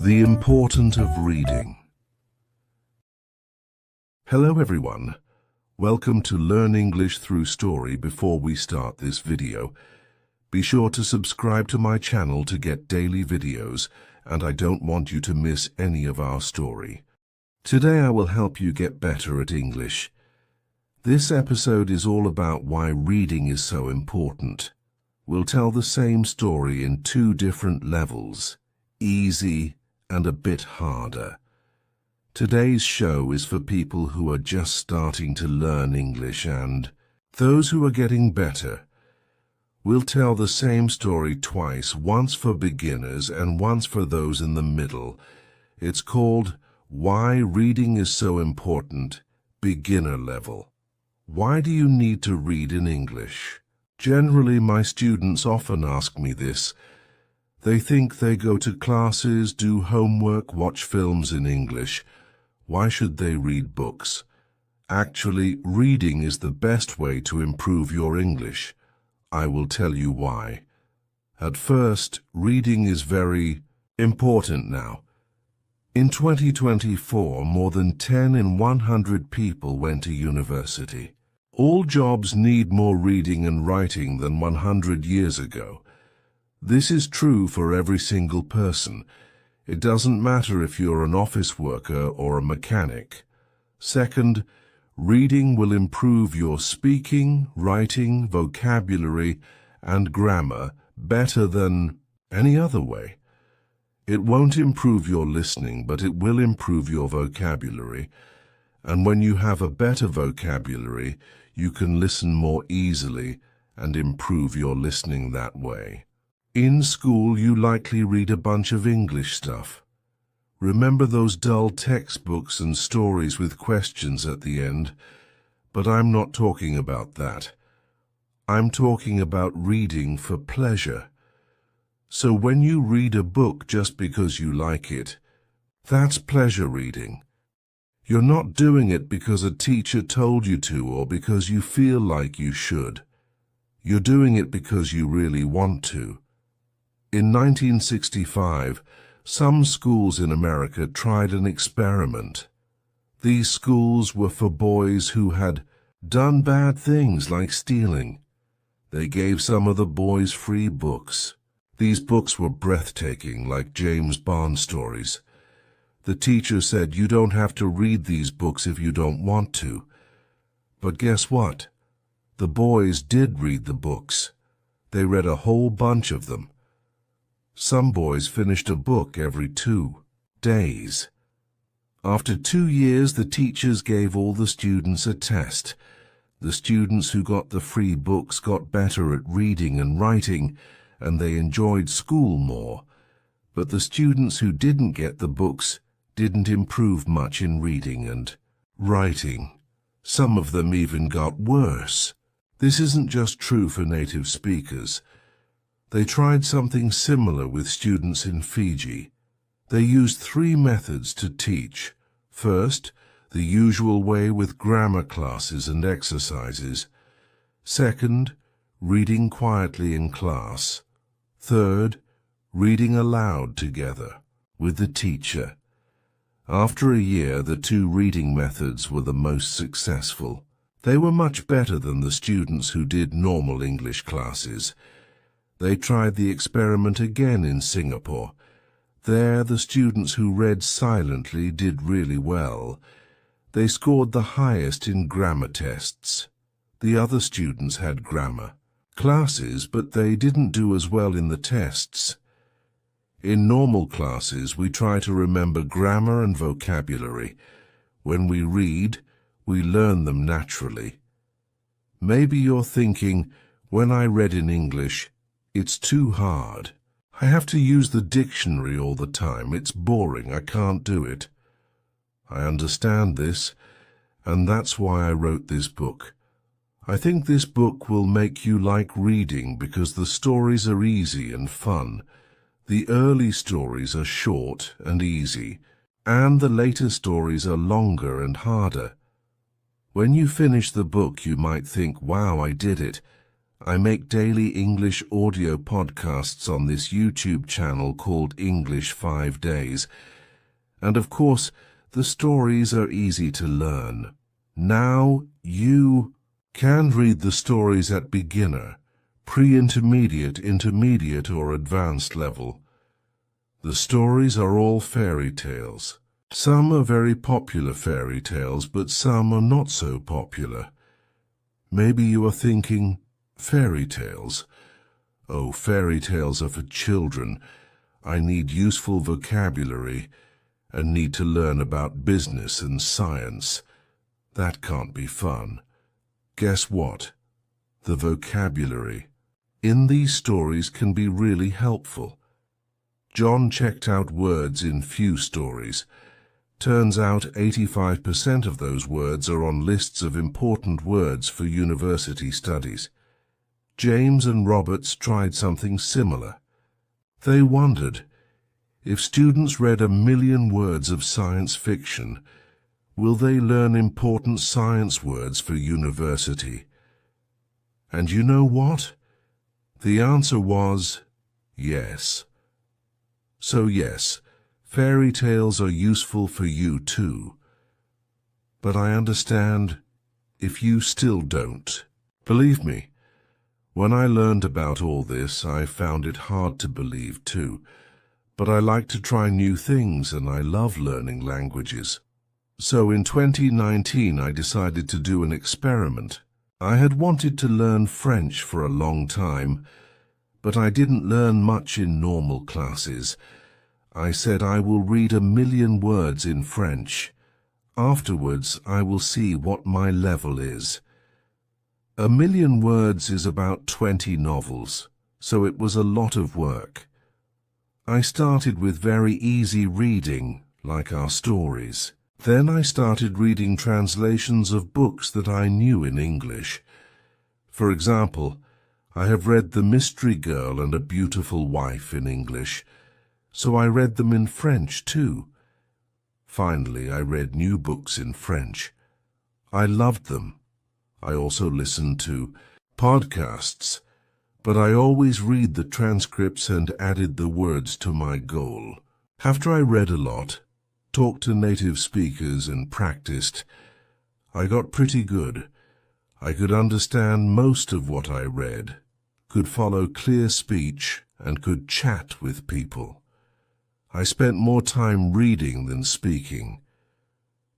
The importance of reading. Hello everyone. Welcome to Learn English Through Story. Before we start this video, be sure to subscribe to my channel to get daily videos, and I don't want you to miss any of our story. Today I will help you get better at English. This episode is all about why reading is so important. We'll tell the same story in two different levels, easy and a bit harder. Today's show is for people who are just starting to learn English and those who are getting better. We'll tell the same story twice, once for beginners and once for those in the middle. It's called Why Reading is So Important, Beginner Level. Why do you need to read in English? Generally, my students often ask me this. They think they go to classes, do homework, watch films in English. Why should they read books? Actually, reading is the best way to improve your English. I will tell you why. At first, reading is very important now. In 2024, more than 10 in 100 people went to university. All jobs need more reading and writing than 100 years ago. This is true for every single person. It doesn't matter if you're an office worker or a mechanic. Second, reading will improve your speaking, writing, vocabulary, and grammar better than any other way. It won't improve your listening, but it will improve your vocabulary. And when you have a better vocabulary, you can listen more easily and improve your listening that way. In school, you likely read a bunch of English stuff. Remember those dull textbooks and stories with questions at the end? But I'm not talking about that. I'm talking about reading for pleasure. So when you read a book just because you like it, that's pleasure reading. You're not doing it because a teacher told you to or because you feel like you should. You're doing it because you really want to. In 1965, some schools in America tried an experiment. These schools were for boys who had done bad things like stealing. They gave some of the boys free books. These books were breathtaking, like James Bond stories. The teacher said, "You don't have to read these books if you don't want to." But guess what? The boys did read the books. They read a whole bunch of them. Some boys finished a book every 2 days. After 2 years, the teachers gave all the students a test. The students who got the free books got better at reading and writing, and they enjoyed school more. But the students who didn't get the books didn't improve much in reading and writing. Some of them even got worse. This isn't just true for native speakers. They tried something similar with students in Fiji. They used 3 methods to teach. First, the usual way with grammar classes and exercises. Second, reading quietly in class. Third, reading aloud together with the teacher. After a year, the 2 reading methods were the most successful. They were much better than the students who did normal English classes. They tried the experiment again in Singapore. There, the students who read silently did really well. They scored the highest in grammar tests. The other students had grammar classes, but they didn't do as well in the tests. In normal classes, we try to remember grammar and vocabulary. When we read, we learn them naturally. Maybe you're thinking, when I read in English, it's too hard. I have to use the dictionary all the time. It's boring. I can't do it. I understand this, and that's why I wrote this book. I think this book will make you like reading because the stories are easy and fun. The early stories are short and easy, and the later stories are longer and harder. When you finish the book, you might think, "Wow, I did it." I make daily English audio podcasts on this YouTube channel called English 5 Days. And of course, the stories are easy to learn. Now you can read the stories at beginner, pre-intermediate, intermediate, or advanced level. The stories are all fairy tales. Some are very popular fairy tales, but some are not so popular. Maybe you are thinking, fairy tales? Oh, fairy tales are for children. I need useful vocabulary and need to learn about business and science. That can't be fun. Guess what? The vocabulary in these stories can be really helpful. John checked out words in few stories. Turns out 85% of those words are on lists of important words for university studies. James and Roberts tried something similar. They wondered, if students read 1,000,000 words of science fiction, will they learn important science words for university? And you know what? The answer was yes. So yes, fairy tales are useful for you too. But I understand if you still don't. Believe me, when I learned about all this, I found it hard to believe too. But I like to try new things and I love learning languages. So in 2019, I decided to do an experiment. I had wanted to learn French for a long time, but I didn't learn much in normal classes. I said I will read 1,000,000 words in French. Afterwards, I will see what my level is. 1,000,000 words is about 20 novels, so it was a lot of work. I started with very easy reading, like our stories. Then I started reading translations of books that I knew in English. For example, I have read The Mystery Girl and A Beautiful Wife in English, so I read them in French too. Finally, I read new books in French. I loved them. I also listened to podcasts, but I always read the transcripts and added the words to my goal. After I read a lot, talked to native speakers and practiced, I got pretty good. I could understand most of what I read, could follow clear speech, and could chat with people. I spent more time reading than speaking.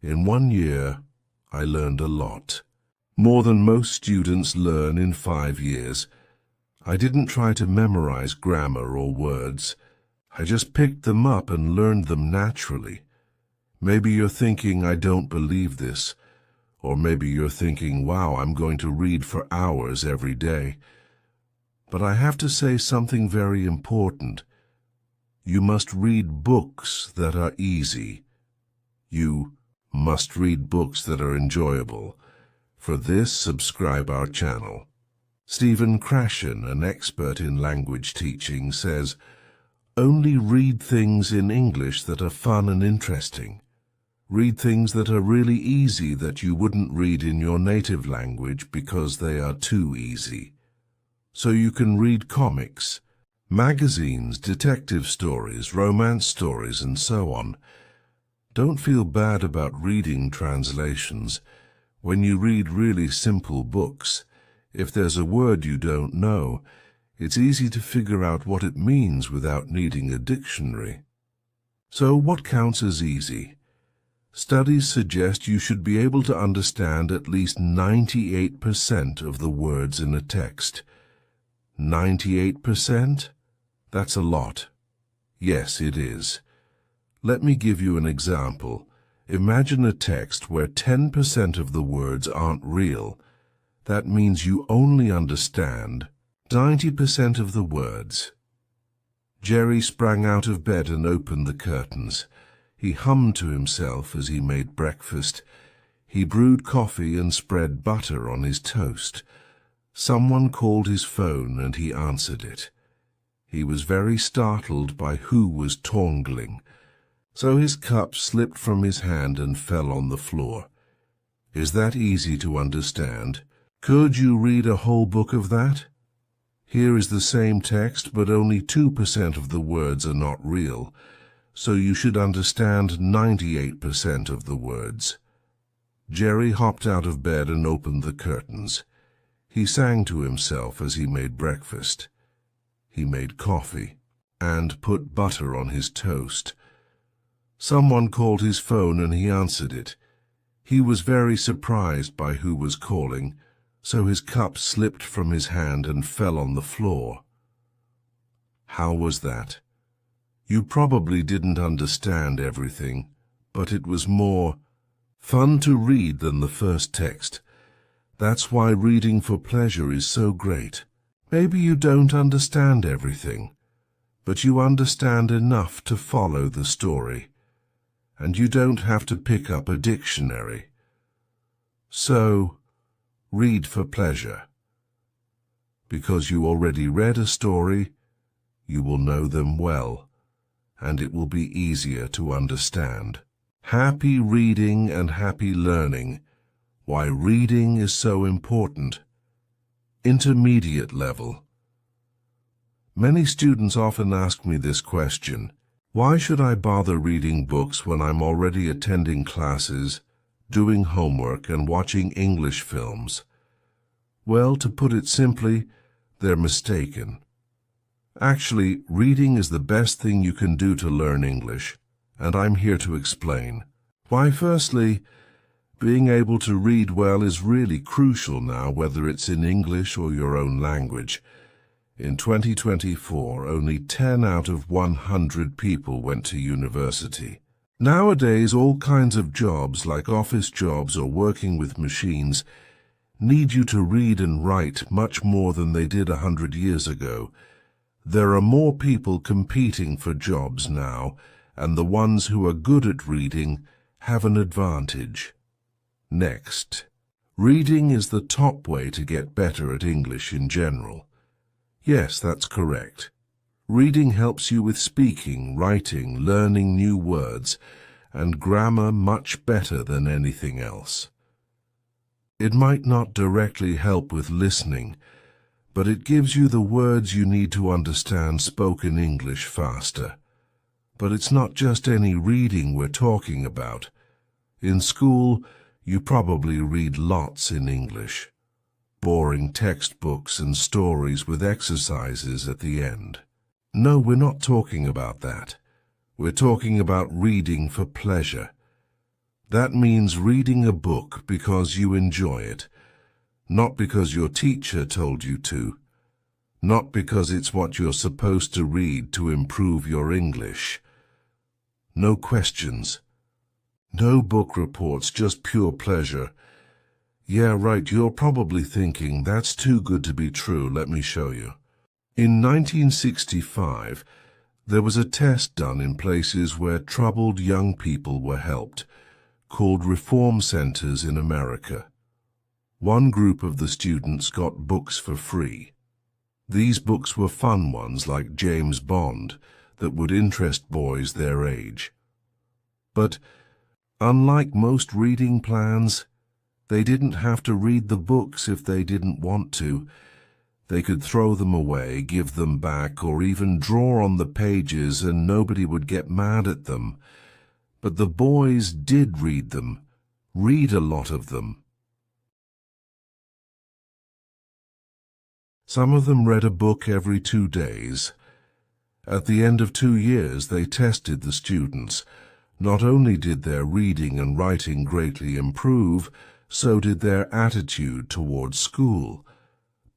In 1 year, I learned a lot. More than most students learn in 5 years. I didn't try to memorize grammar or words. I just picked them up and learned them naturally. Maybe you're thinking, I don't believe this. Or maybe you're thinking, wow, I'm going to read for hours every day. But I have to say something very important. You must read books that are easy. You must read books that are enjoyable. For this, subscribe our channel. Stephen Krashen, an expert in language teaching, says, only read things in English that are fun and interesting. Read things that are really easy that you wouldn't read in your native language because they are too easy. So you can read comics, magazines, detective stories, romance stories, and so on. Don't feel bad about reading translations. When you read really simple books, if there's a word you don't know, it's easy to figure out what it means without needing a dictionary. So what counts as easy? Studies suggest you should be able to understand at least 98% of the words in a text. 98%? That's a lot. Yes, it is. Let me give you an example. Imagine a text where 10% of the words aren't real. That means you only understand 90% of the words. Jerry sprang out of bed and opened the curtains. He hummed to himself as he made breakfast. He brewed coffee and spread butter on his toast. Someone called his phone and he answered it. He was very startled by who was tongling. So his cup slipped from his hand and fell on the floor. Is that easy to understand? Could you read a whole book of that? Here is the same text, but only 2% of the words are not real, so you should understand 98% of the words. Jerry hopped out of bed and opened the curtains. He sang to himself as he made breakfast. He made coffee and put butter on his toast. Someone called his phone and he answered it. He was very surprised by who was calling, so his cup slipped from his hand and fell on the floor. How was that? You probably didn't understand everything, but it was more fun to read than the first text. That's why reading for pleasure is so great. Maybe you don't understand everything, but you understand enough to follow the story, and you don't have to pick up a dictionary. So, read for pleasure. Because you already read a story, you will know them well, and it will be easier to understand. Happy reading and happy learning. Why reading is so important. Intermediate level. Many students often ask me this question: why should I bother reading books when I'm already attending classes, doing homework, and watching English films? Well, to put it simply, they're mistaken. Actually, reading is the best thing you can do to learn English, and I'm here to explain. Why, firstly, being able to read well is really crucial now, whether it's in English or your own language. In 2024, only 10 out of 100 people went to university. Nowadays, all kinds of jobs, like office jobs or working with machines, need you to read and write much more than they did 100 years ago. There are more people competing for jobs now, and the ones who are good at reading have an advantage. Next, reading is the top way to get better at English in general. Yes, that's correct. Reading helps you with speaking, writing, learning new words, and grammar much better than anything else. It might not directly help with listening, but it gives you the words you need to understand spoken English faster. But it's not just any reading we're talking about. In school, you probably read lots in English. Boring textbooks and stories with exercises at the end. No, we're not talking about that. We're talking about reading for pleasure. That means reading a book because you enjoy it, not because your teacher told you to, not because it's what you're supposed to read to improve your English. No questions. No book reports, just pure pleasure. Yeah, right, you're probably thinking, that's too good to be true, let me show you. In 1965, there was a test done in places where troubled young people were helped, called reform centers in America. One group of the students got books for free. These books were fun ones like James Bond that would interest boys their age. But unlike most reading plans, they didn't have to read the books if they didn't want to. They could throw them away, give them back, or even draw on the pages and nobody would get mad at them. But the boys did read them, read a lot of them. Some of them read a book every 2 days. At the end of 2 years, they tested the students. Not only did their reading and writing greatly improve, so did their attitude towards school.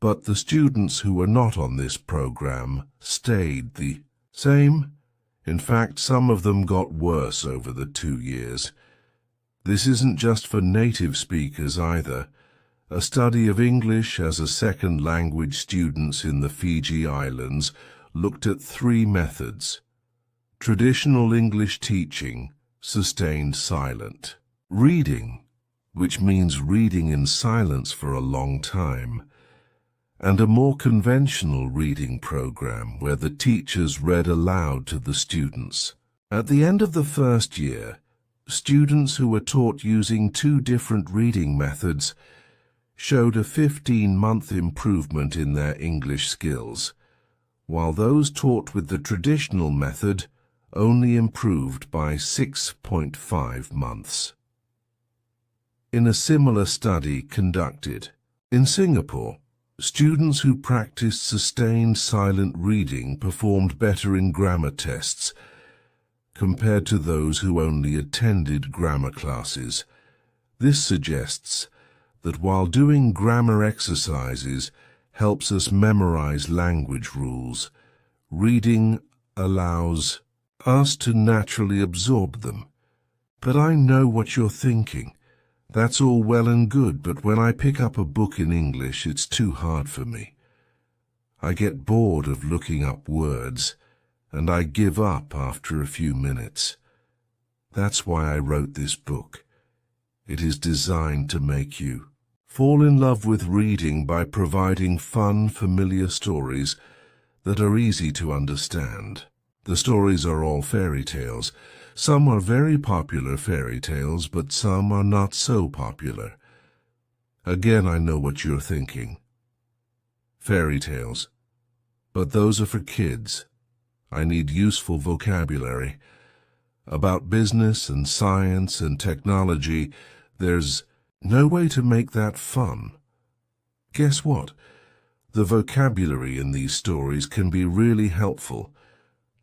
But the students who were not on this program stayed the same. In fact, some of them got worse over the 2 years. This isn't just for native speakers either. A study of English as a second language students in the Fiji Islands looked at 3 methods. Traditional English teaching, sustained silent. Reading, which means reading in silence for a long time. And a more conventional reading program where the teachers read aloud to the students. At the end of the first year, students who were taught using 2 different reading methods showed a 15-month improvement in their English skills, while those taught with the traditional method only improved by 6.5 months. In a similar study conducted in Singapore, students who practiced sustained silent reading performed better in grammar tests compared to those who only attended grammar classes. This suggests that while doing grammar exercises helps us memorize language rules, reading allows us to naturally absorb them. But I know what you're thinking. That's all well and good, but when I pick up a book in English, it's too hard for me. I get bored of looking up words, and I give up after a few minutes. That's why I wrote this book. It is designed to make you fall in love with reading by providing fun, familiar stories that are easy to understand. The stories are all fairy tales. Some are very popular fairy tales, but some are not so popular. Again, I know what you're thinking. Fairy tales. But those are for kids. I need useful vocabulary. About business and science and technology, there's no way to make that fun. Guess what? The vocabulary in these stories can be really helpful.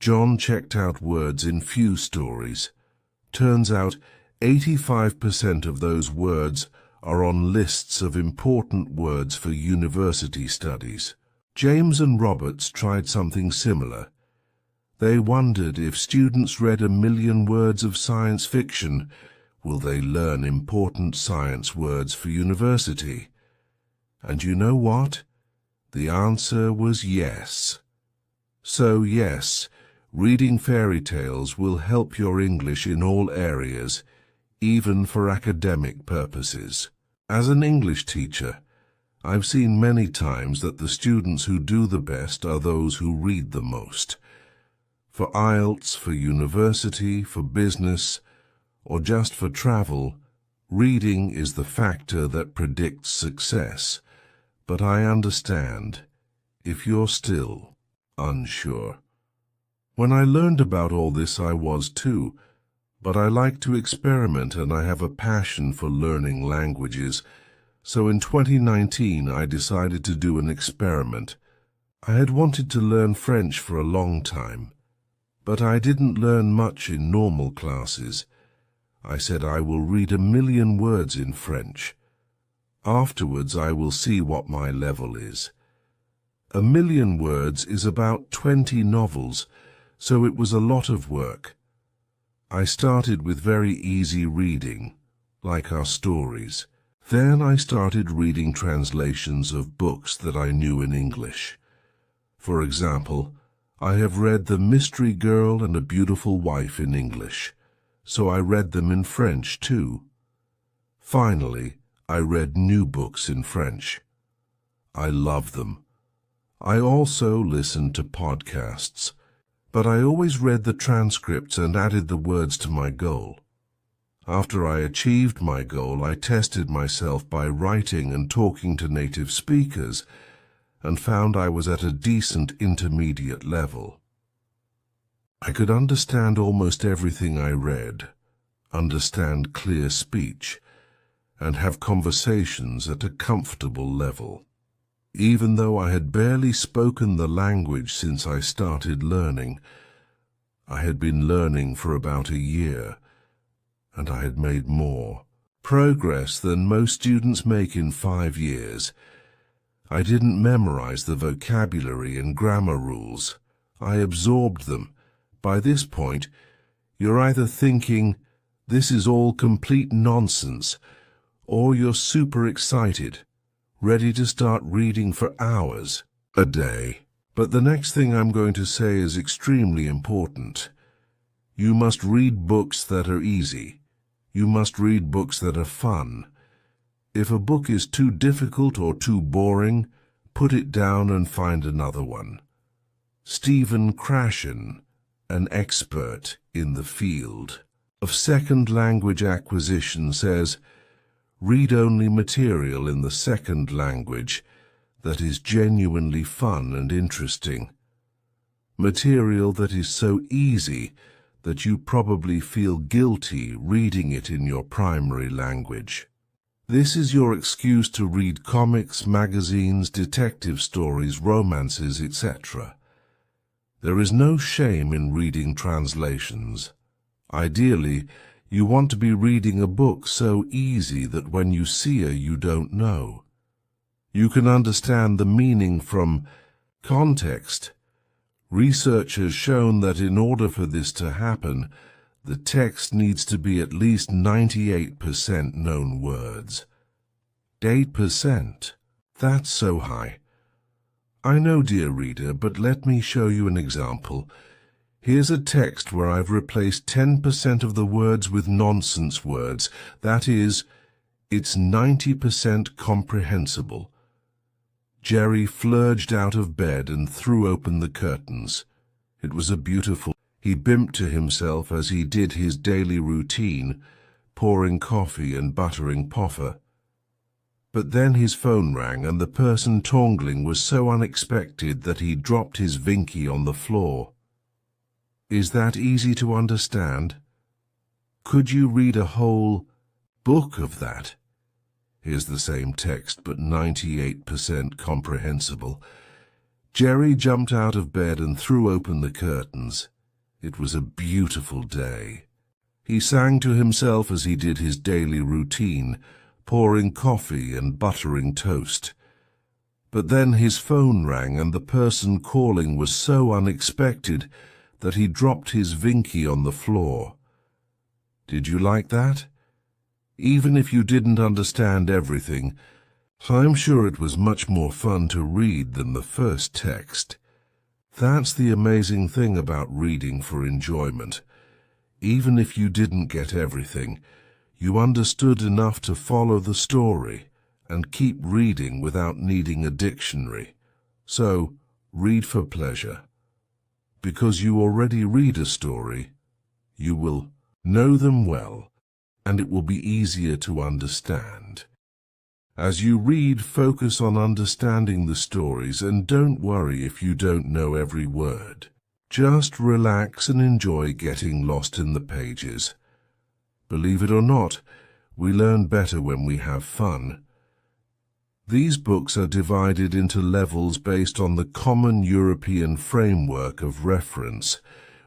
John checked out words in few stories. Turns out 85% of those words are on lists of important words for university studies. James and Roberts tried something similar. They wondered if students read 1,000,000 words of science fiction, will they learn important science words for university? And you know what? The answer was yes. So yes, reading fairy tales will help your English in all areas, even for academic purposes. As an English teacher, I've seen many times that the students who do the best are those who read the most. For IELTS, for university, for business, or just for travel, reading is the factor that predicts success. But I understand if you're still unsure. When I learned about all this, I was too, but I like to experiment and I have a passion for learning languages. So in 2019, I decided to do an experiment. I had wanted to learn French for a long time, but I didn't learn much in normal classes. I said I will read 1,000,000 words in French. Afterwards, I will see what my level is. 1,000,000 words is about 20 novels, so it was a lot of work. I started with very easy reading, like our stories. Then I started reading translations of books that I knew in English. For example, I have read The Mystery Girl and a Beautiful Wife in English, so I read them in French too. Finally, I read new books in French. I love them. I also listened to podcasts, but I always read the transcripts and added the words to my goal. After I achieved my goal, I tested myself by writing and talking to native speakers and found I was at a decent intermediate level. I could understand almost everything I read, understand clear speech, and have conversations at a comfortable level. Even though I had barely spoken the language since I started learning, I had been learning for about a year, and I had made more progress than most students make in 5 years. I didn't memorize the vocabulary and grammar rules. I absorbed them. By this point, you're either thinking, this is all complete nonsense, or you're super excited, ready to start reading for hours a day. But the next thing I'm going to say is extremely important. You must read books that are easy. You must read books that are fun. If a book is too difficult or too boring, put it down and find another one. Stephen Krashen, an expert in the field of second language acquisition, says, Read only material in the second language that is genuinely fun and interesting. Material that is so easy that you probably feel guilty reading it in your primary language. This is your excuse to read comics, magazines, detective stories, romances, etc. There is no shame in reading translations. Ideally, you want to be reading a book so easy that when you see her, you don't know. You can understand the meaning from context. Research has shown that in order for this to happen, the text needs to be at least 98% known words. 8%? That's so high. I know, dear reader, but let me show you an example. Here's a text where I've replaced 10% of the words with nonsense words. That is, it's 90% comprehensible. Jerry flurged out of bed and threw open the curtains. It was a beautiful... He bimped to himself as he did his daily routine, pouring coffee and buttering poffer. But then his phone rang and the person tongling was so unexpected that he dropped his Vinky on the floor. Is that easy to understand? Could you read a whole book of that? Here's the same text, but 98% comprehensible. Jerry jumped out of bed and threw open the curtains. It was a beautiful day. He sang to himself as he did his daily routine, pouring coffee and buttering toast. But then his phone rang and the person calling was so unexpected that he dropped his Vinky on the floor. Did you like that? Even if you didn't understand everything, I'm sure it was much more fun to read than the first text. That's the amazing thing about reading for enjoyment. Even if you didn't get everything, you understood enough to follow the story and keep reading without needing a dictionary. So, read for pleasure. Because you already read a story, you will know them well, and it will be easier to understand. As you read, focus on understanding the stories and don't worry if you don't know every word. Just relax and enjoy getting lost in the pages. Believe it or not, we learn better when we have fun. These books are divided into levels based on the common European framework of reference,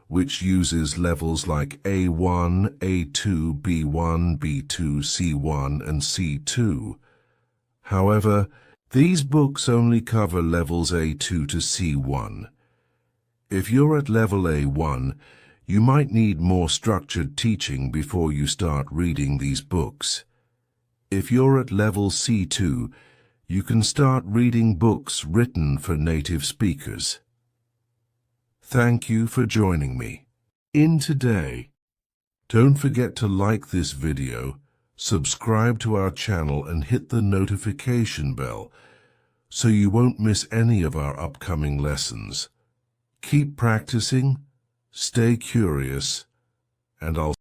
which uses levels like A1, A2, B1, B2, C1, and C2. However, these books only cover levels A2 to C1. If you're at level A1, you might need more structured teaching before you start reading these books. If you're at level C2, you can start reading books written for native speakers. Thank you for joining me in today. Don't forget to like this video, subscribe to our channel and hit the notification bell so you won't miss any of our upcoming lessons. Keep practicing, stay curious, and I'll